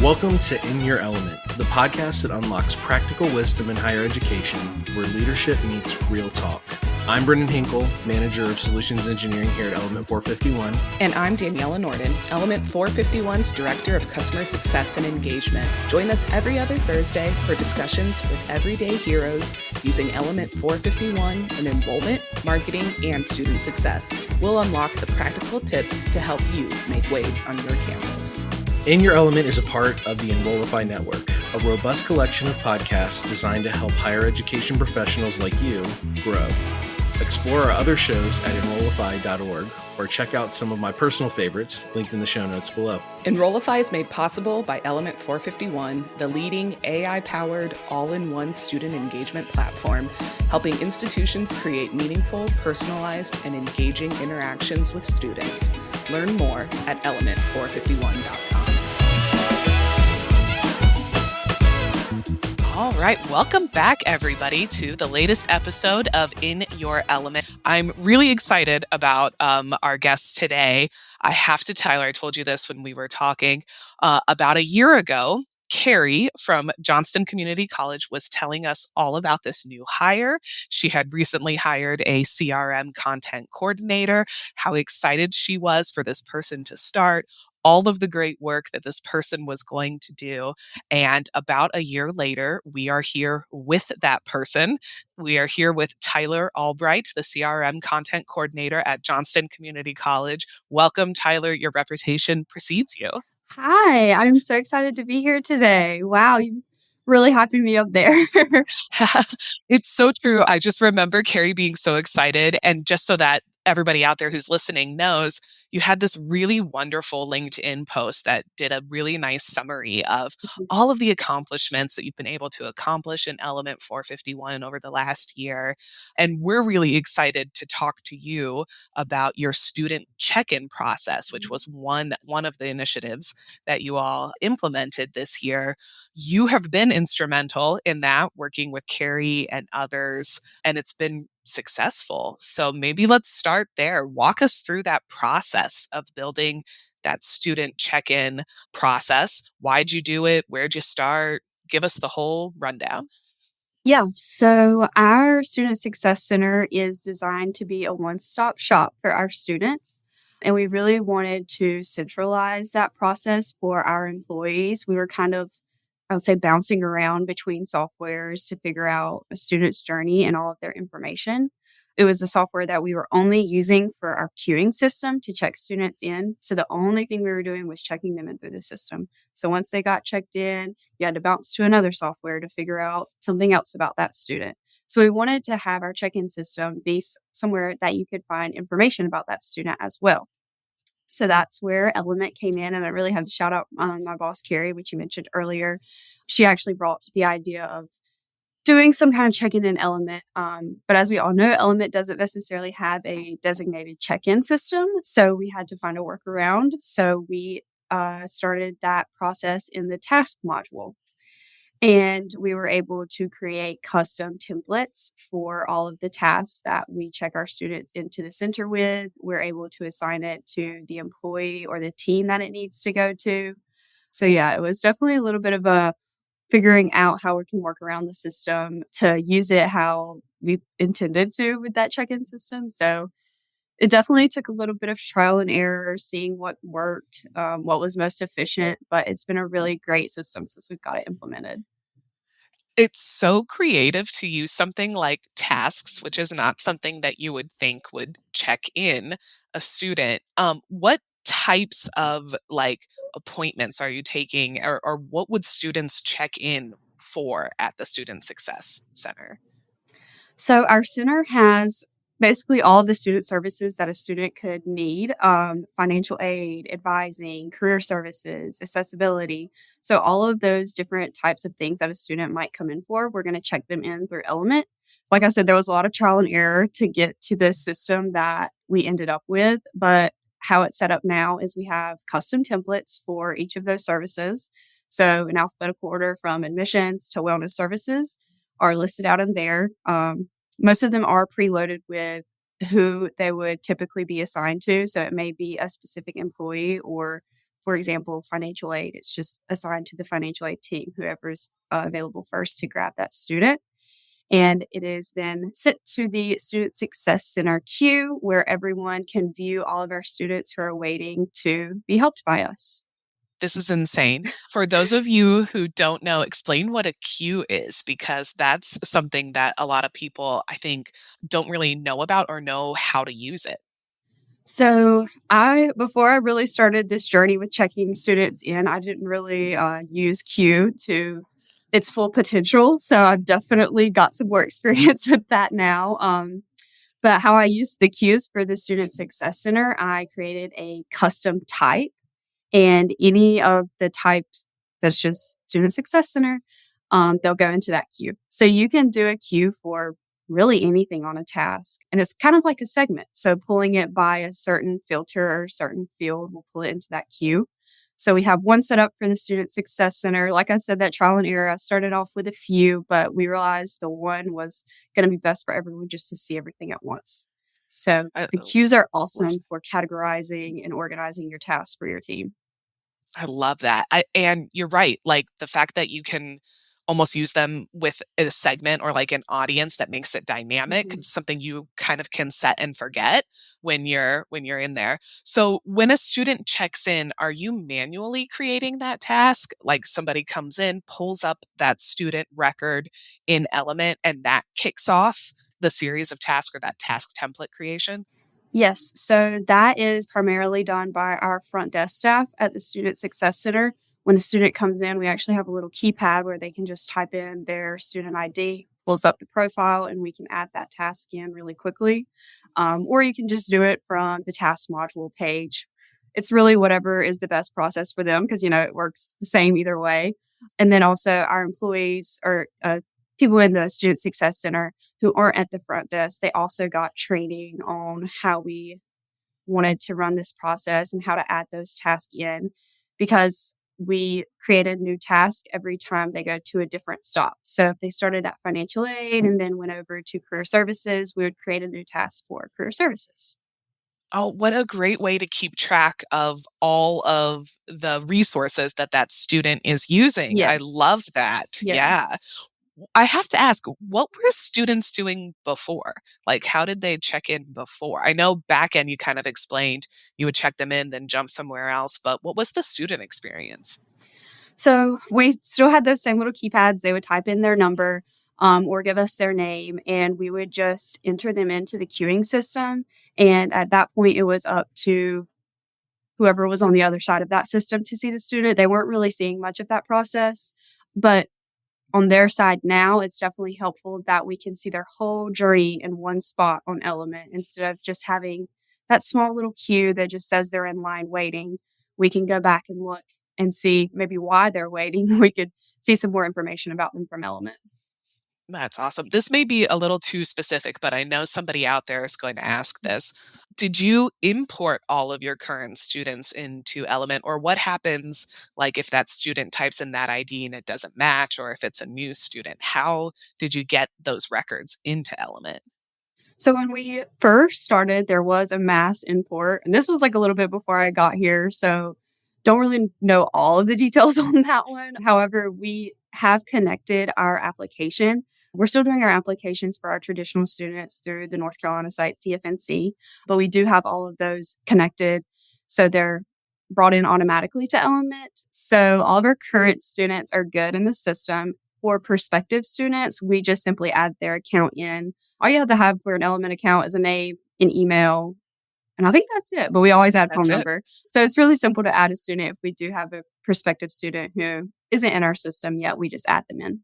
Welcome to In Your Element, the podcast that unlocks practical wisdom in higher education, where leadership meets real talk. I'm Brendan Hinkle, Manager of Solutions Engineering here at Element451. And I'm Daniella Norden, Element451's Director of Customer Success and Engagement. Join us every other Thursday for discussions with everyday heroes using Element451 in enrollment, marketing, and student success. We'll unlock the practical tips to help you make waves on your campus. In Your Element is a part of the Enrollify Network, a robust collection of podcasts designed to help higher education professionals like you grow. Explore our other shows at enrollify.org or check out some of my personal favorites linked in the show notes below. Enrollify is made possible by Element451, the leading AI-powered all-in-one student engagement platform, helping institutions create meaningful, personalized, and engaging interactions with students. Learn more at element451.com. All right, welcome back, everybody, to the latest episode of In Your Element. I'm really excited about our guests today. I have to, Tyler, I told you this when we were talking. About a year ago, Carrie from Johnston Community College was telling us all about this new hire. She had recently hired a CRM Content Coordinator, how excited she was for this person to start, all of the great work that this person was going to do. And about a year later, we are here with that person. We are here with Tyler Albright, the CRM Content Coordinator at Johnston Community College. Welcome, Tyler. Your reputation precedes you. Hi, I'm so excited to be here today. Wow, you really hyping me up there. It's so true. I just remember Carrie being so excited. And just so that everybody out there who's listening knows, you had this really wonderful LinkedIn post that did a really nice summary of all of the accomplishments that you've been able to accomplish in Element451 over the last year. And we're really excited to talk to you about your student check-in process, which was one of the initiatives that you all implemented this year. You have been instrumental in that, working with Carrie and others, and it's been successful. So maybe let's start there. Walk us through that process of building that student check-in process. Why'd you do it? Where'd you start? Give us the whole rundown. Yeah, so our Student Success Center is designed to be a one-stop shop for our students. And we really wanted to centralize that process for our employees. We were kind of, I would say, bouncing around between softwares to figure out a student's journey and all of their information. It was a software that we were only using for our queuing system to check students in. So the only thing we were doing was checking them in through the system. So once they got checked in, you had to bounce to another software to figure out something else about that student. So we wanted to have our check-in system be somewhere that you could find information about that student as well. So that's where Element came in. And I really have to shout out my boss, Carrie, which you mentioned earlier. She actually brought the idea of doing some kind of check-in in Element. But as we all know, Element doesn't necessarily have a designated check-in system. So we had to find a workaround. So we started that process in the task module. And we were able to create custom templates for all of the tasks that we check our students into the center with. We're able to assign it to the employee or the team that it needs to go to. So yeah, it was definitely a little bit of a figuring out how we can work around the system to use it how we intended to with that check-in system. So it definitely took a little bit of trial and error, seeing what worked, what was most efficient, but it's been a really great system since we've got it implemented. It's so creative to use something like tasks, which is not something that you would think would check in a student. What types of appointments are you taking, or what would students check in for at the Student Success Center? So our center has basically all of the student services that a student could need, financial aid, advising, career services, accessibility. So all of those different types of things that a student might come in for, we're going to check them in through Element. Like I said, there was a lot of trial and error to get to the system that we ended up with, but how it's set up now is we have custom templates for each of those services. So in alphabetical order from admissions to wellness services are listed out in there. Most of them are preloaded with who they would typically be assigned to. So it may be a specific employee or for example, financial aid, it's just assigned to the financial aid team, whoever's available first to grab that student. And it is then sent to the Student Success Center queue where everyone can view all of our students who are waiting to be helped by us. This is insane. For those of you who don't know, explain what a queue is, because that's something that a lot of people, I think, don't really know about or know how to use it. So before I really started this journey with checking students in, I didn't really use Q to its full potential. So I've definitely got some more experience with that now. But how I use the Qs for the Student Success Center, I created a custom type, and any of the types that's just Student Success Center, they'll go into that queue. So you can do a queue for really anything on a task. And it's kind of like a segment. So pulling it by a certain filter or a certain field will pull it into that queue. So we have one set up for the Student Success Center. Like I said, that trial and error, I started off with a few, but we realized the one was going to be best for everyone just to see everything at once. So the queues are awesome for categorizing and organizing your tasks for your team. I love that. And you're right. Like the fact that you can almost use them with a segment or like an audience that makes it dynamic. Mhm. It's something you kind of can set and forget when you're in there. So when a student checks in, are you manually creating that task? Like somebody comes in, pulls up that student record in Element, and that kicks off the series of tasks or that task template creation? Yes, so that is primarily done by our front desk staff at the Student Success Center. When a student comes in, we actually have a little keypad where they can just type in their student ID, pulls up the profile, and we can add that task in really quickly. Or you can just do it from the task module page. It's really whatever is the best process for them because, it works the same either way. And then also our employees or people in the Student Success Center who aren't at the front desk, they also got training on how we wanted to run this process and how to add those tasks in because we create a new task every time they go to a different stop. So if they started at financial aid and then went over to career services, we would create a new task for career services. Oh, what a great way to keep track of all of the resources that student is using. Yeah. I love that. Yeah. Yeah. I have to ask, what were students doing before? Like, how did they check in before? I know back end you kind of explained you would check them in, then jump somewhere else, but what was the student experience? So we still had those same little keypads. They would type in their number or give us their name, and we would just enter them into the queuing system. And at that point, it was up to whoever was on the other side of that system to see the student. They weren't really seeing much of that process. But on their side now, it's definitely helpful that we can see their whole journey in one spot on Element instead of just having that small little queue that just says they're in line waiting. We can go back and look and see maybe why they're waiting. We could see some more information about them from Element. That's awesome. This may be a little too specific, but I know somebody out there is going to ask this. Did you import all of your current students into Element, or what happens like if that student types in that ID and it doesn't match, or if it's a new student? How did you get those records into Element? So when we first started, there was a mass import, and this was like a little bit before I got here. So don't really know all of the details on that one. However, we have connected our application. We're still doing our applications for our traditional students through the North Carolina site, CFNC, but we do have all of those connected. So they're brought in automatically to Element. So all of our current students are good in the system. For prospective students, we just simply add their account in. All you have to have for an Element account is a name, an email, and I think that's it. But we always add phone That's it. number. So it's really simple to add a student. If we do have a prospective student who isn't in our system yet, we just add them in.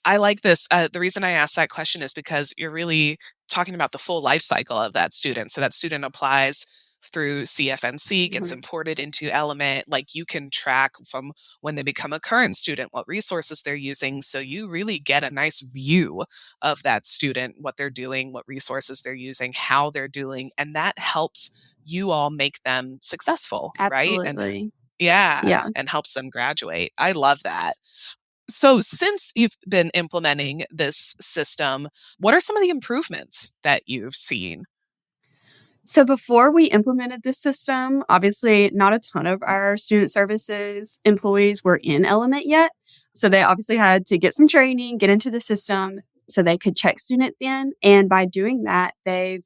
I like this. The reason I asked that question is because you're really talking about the full life cycle of that student. So that student applies through CFNC, gets Mhm. imported into Element. Like you can track from when they become a current student, what resources they're using. So you really get a nice view of that student, what they're doing, what resources they're using, how they're doing. And that helps you all make them successful, right? And Absolutely. yeah, Yeah. and helps them graduate. I love that. So, since you've been implementing this system, what are some of the improvements that you've seen? So before we implemented this system, obviously not a ton of our student services employees were in Element yet. So they obviously had to get some training, get into the system so they could check students in. And by doing that, they've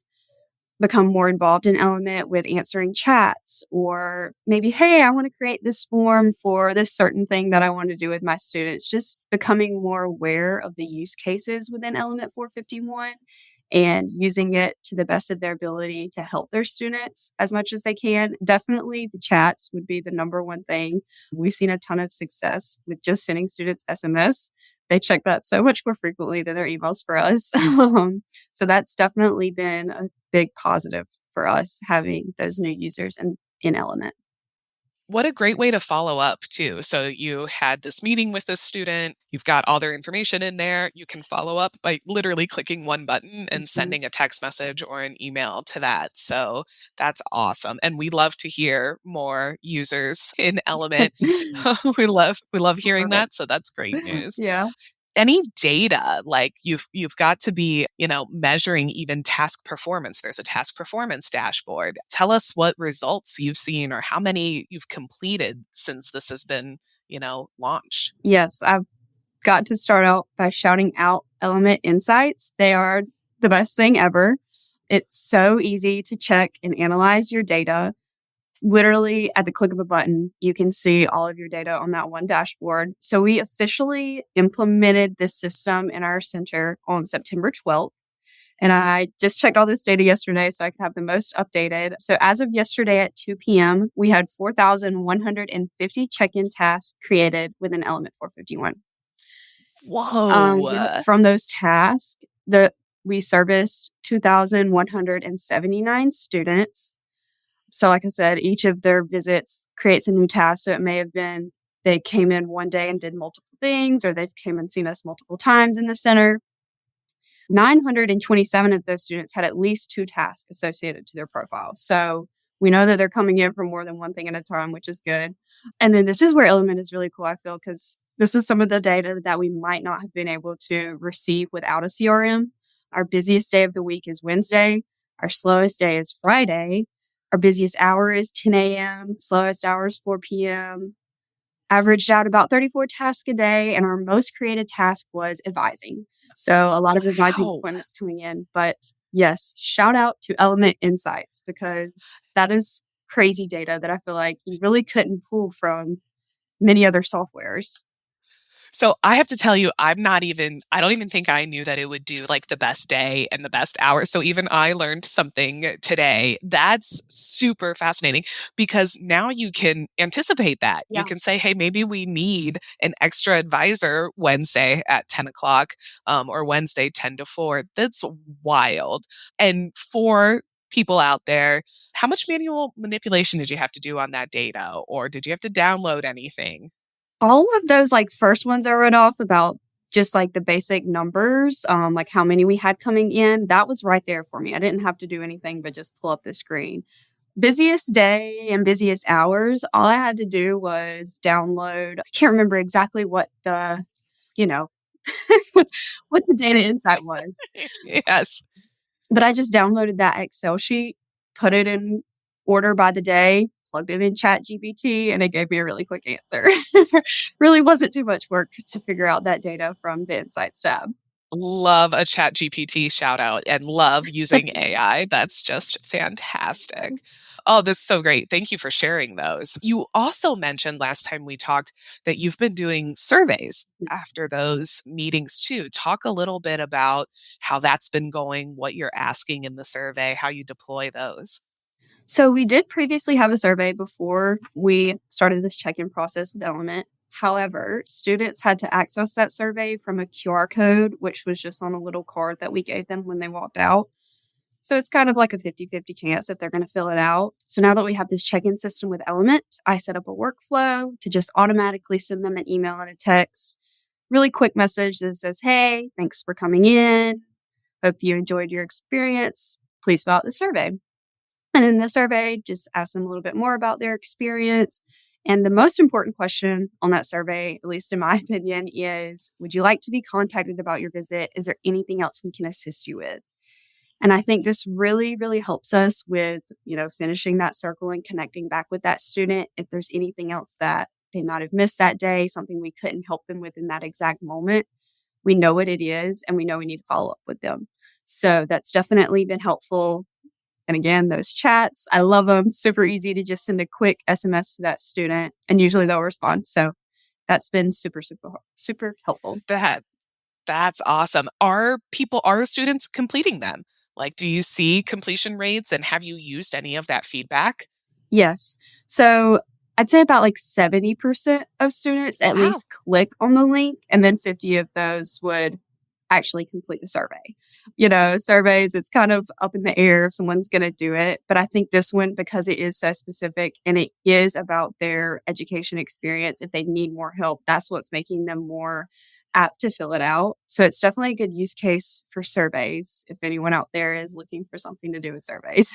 become more involved in Element with answering chats or maybe, hey, I want to create this form for this certain thing that I want to do with my students, just becoming more aware of the use cases within Element 451 and using it to the best of their ability to help their students as much as they can. Definitely the chats would be the number one thing. We've seen a ton of success with just sending students SMS. They check that so much more frequently than their emails for us. So that's definitely been a big positive for us having those new users in Element. What a great way to follow up too. So you had this meeting with this student, you've got all their information in there. You can follow up by literally clicking one button and sending a text message or an email to that. So that's awesome. And we love to hear more users in Element. we love hearing that. So that's great news. Yeah. Any data, like you've got to be, measuring even task performance. There's a task performance dashboard. Tell us what results you've seen or how many you've completed since this has been, launched. Yes, I've got to start out by shouting out Element Insights. They are the best thing ever. It's so easy to check and analyze your data. Literally at the click of a button, you can see all of your data on that one dashboard. So we officially implemented this system in our center on September 12th. And I just checked all this data yesterday so I could have the most updated. So as of yesterday at 2 p.m., we had 4,150 check-in tasks created within Element 451. Whoa. From those tasks, we serviced 2,179 students. So like I said, each of their visits creates a new task. So it may have been they came in one day and did multiple things, or they've came and seen us multiple times in the center. 927 of those students had at least 2 tasks associated to their profile. So we know that they're coming in for more than one thing at a time, which is good. And then this is where Element is really cool, I feel, because this is some of the data that we might not have been able to receive without a CRM. Our busiest day of the week is Wednesday. Our slowest day is Friday. Our busiest hour is 10 a.m., slowest hour is 4 p.m. Averaged out about 34 tasks a day, and our most created task was advising. So a lot of advising appointments coming in. But yes, shout out to Element Insights, because that is crazy data that I feel like you really couldn't pull from many other softwares. So I have to tell you, I don't even think I knew that it would do like the best day and the best hour. So even I learned something today. That's super fascinating because now you can anticipate that. Yeah. You can say, hey, maybe we need an extra advisor Wednesday at 10 o'clock or Wednesday 10 to 4. That's wild. And for people out there, how much manual manipulation did you have to do on that data? Or did you have to download anything? All of those first ones I read off about just the basic numbers, like how many we had coming in, that was right there for me. I didn't have to do anything but just pull up the screen. Busiest day and busiest hours, all I had to do was download. I can't remember exactly what the, what the data insight was. Yes. But I just downloaded that Excel sheet, put it in order by the day, plugged it in ChatGPT, and it gave me a really quick answer. Really wasn't too much work to figure out that data from the Insights tab. Love a ChatGPT shout out and love using AI. That's just fantastic. Oh, this is so great. Thank you for sharing those. You also mentioned last time we talked that you've been doing surveys after those meetings too. Talk a little bit about how that's been going, what you're asking in the survey, how you deploy those. So we did previously have a survey before we started this check-in process with Element. However, students had to access that survey from a QR code, which was just on a little card that we gave them when they walked out. So it's kind of like a 50-50 chance if they're going to fill it out. So now that we have this check-in system with Element, I set up a workflow to just automatically send them an email and a text. Really quick message that says, hey, thanks for coming in. Hope you enjoyed your experience. Please fill out the survey. And then the survey just asks them a little bit more about their experience. And the most important question on that survey, at least in my opinion, is, would you like to be contacted about your visit? Is there anything else we can assist you with? And I think this really, really helps us with, finishing that circle and connecting back with that student. If there's anything else that they might have missed that day, something we couldn't help them with in that exact moment, we know what it is and we know we need to follow up with them. So that's definitely been helpful. And again, those chats, I love them. Super easy to just send a quick SMS to that student and usually they'll respond. So that's been super, super, super helpful. That's awesome. Are students completing them? Like, do you see completion rates and have you used any of that feedback? Yes. So I'd say about like 70% of students at least click on the link, and then 50 of those would actually complete the survey. Surveys, it's kind of up in the air if someone's going to do it. But I think this one, because it is so specific and it is about their education experience, if they need more help, that's what's making them more apt to fill it out. So it's definitely a good use case for surveys if anyone out there is looking for something to do with surveys.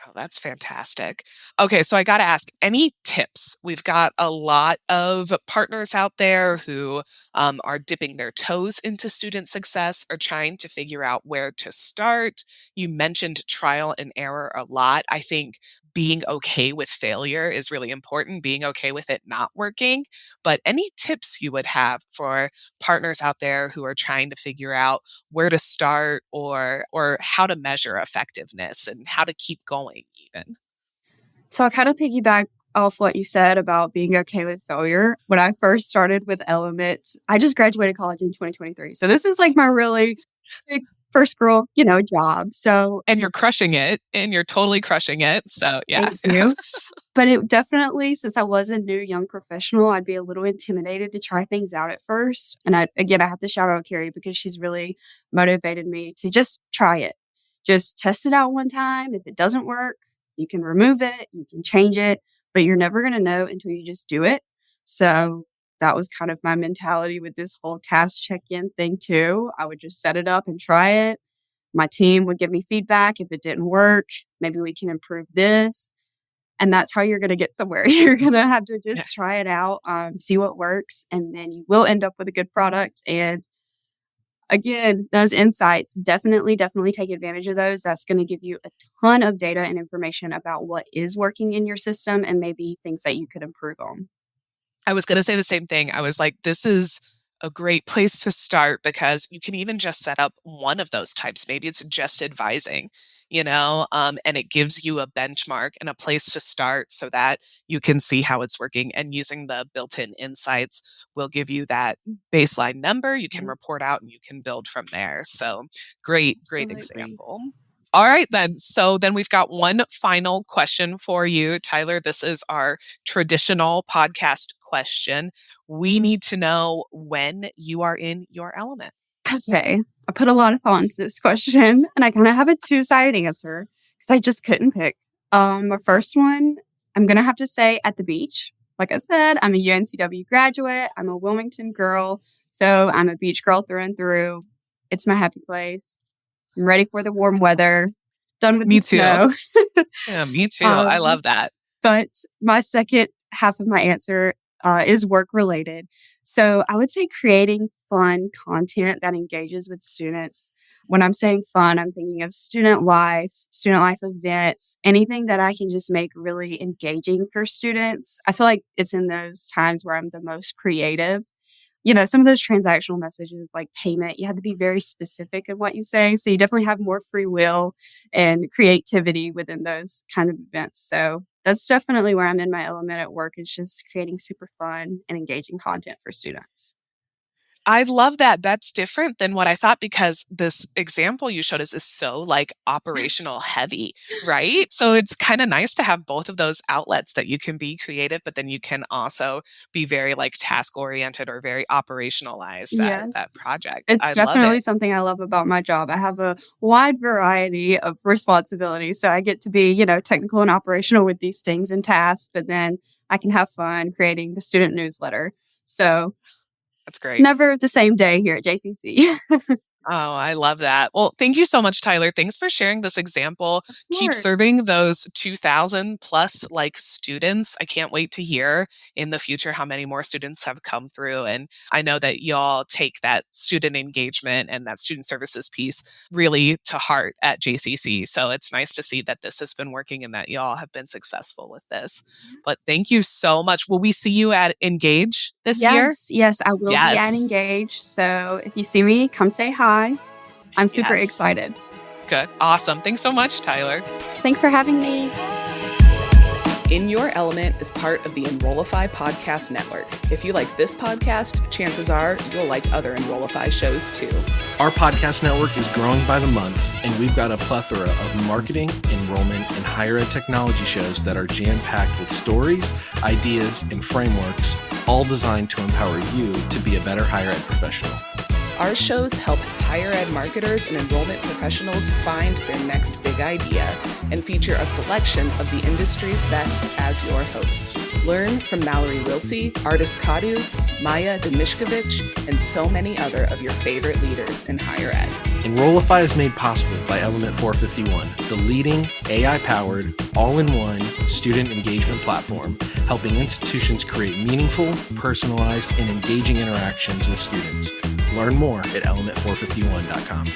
Oh, that's fantastic. Okay, so I got to ask, any tips? We've got a lot of partners out there who are dipping their toes into student success or trying to figure out where to start. You mentioned trial and error a lot. I think being okay with failure is really important, being okay with it not working. But any tips you would have for partners out there who are trying to figure out where to start or how to measure effectiveness and how to keep going even? So I'll kind of piggyback off what you said about being okay with failure. When I first started with Element, I just graduated college in 2023. So this is like my really big first girl, job. So, and you're crushing it and you're totally crushing it. So yeah. Thank you. But it definitely, since I was a new young professional, I'd be a little intimidated to try things out at first. And I have to shout out Carrie because she's really motivated me to just try it. Just test it out one time. If it doesn't work, you can remove it, you can change it, but you're never going to know until you just do it. So that was kind of my mentality with this whole task check-in thing too. I would just set it up and try it. My team would give me feedback. If it didn't work, maybe we can improve this. And that's how you're going to get somewhere. You're going to have to just try it out, see what works, and then you will end up with a good product. And again, those insights, definitely take advantage of those. That's going to give you a ton of data and information about what is working in your system and maybe things that you could improve on. I was going to say the same thing. I was like, this is a great place to start because you can even just set up one of those types. Maybe it's just advising, and it gives you a benchmark and a place to start so that you can see how it's working. And using the built-in insights will give you that baseline number. You can report out and you can build from there. So great example. All right, then. So then we've got one final question for you, Tyler. This is our traditional podcast question. We need to know when you are in your element. Okay. I put a lot of thought into this question and I kind of have a two-sided answer because I just couldn't pick. My first one, I'm going to have to say at the beach. Like I said, I'm a UNCW graduate. I'm a Wilmington girl. So I'm a beach girl through and through. It's my happy place. I'm ready for the warm weather. Done with the snow. Yeah, me too. I love that. But my second half of my answer is work related. So I would say creating fun content that engages with students. When I'm saying fun, I'm thinking of student life events, anything that I can just make really engaging for students. I feel like it's in those times where I'm the most creative. Some of those transactional messages like payment, you have to be very specific in what you say. So you definitely have more free will and creativity within those kind of events. So that's definitely where I'm in my element at work, is just creating super fun and engaging content for students. I love that. That's different than what I thought because this example you showed us is so like operational heavy, right? So it's kind of nice to have both of those outlets that you can be creative, but then you can also be very like task oriented or very operationalized that project. It's definitely something I love about my job. I have a wide variety of responsibilities. So I get to be, technical and operational with these things and tasks, but then I can have fun creating the student newsletter. So that's great. Never the same day here at JCC. Oh, I love that. Well, thank you so much, Tyler. Thanks for sharing this example. Of Keep course. serving those 2,000 plus students. I can't wait to hear in the future how many more students have come through. And I know that y'all take that student engagement and that student services piece really to heart at JCC. So it's nice to see that this has been working and that y'all have been successful with this. But thank you so much. Will we see you at Engage this year? Yes, I will be at Yes. Engage. So if you see me, come say hi. I'm super Yes. excited. Good. Awesome. Thanks so much, Tyler. Thanks for having me. In Your Element is part of the Enrollify podcast network. If you like this podcast, chances are you'll like other Enrollify shows too. Our podcast network is growing by the month, and we've got a plethora of marketing, enrollment, and higher ed technology shows that are jam-packed with stories, ideas, and frameworks, all designed to empower you to be a better higher ed professional. Our shows help higher ed marketers and enrollment professionals find their next big idea and feature a selection of the industry's best as your host. Learn from Mallory Wilsey, Artis Kadu, Maya Demishkovich, and so many other of your favorite leaders in higher ed. Enrollify is made possible by Element451, the leading AI-powered, all-in-one student engagement platform, helping institutions create meaningful, personalized, and engaging interactions with students. Learn more at element451.com.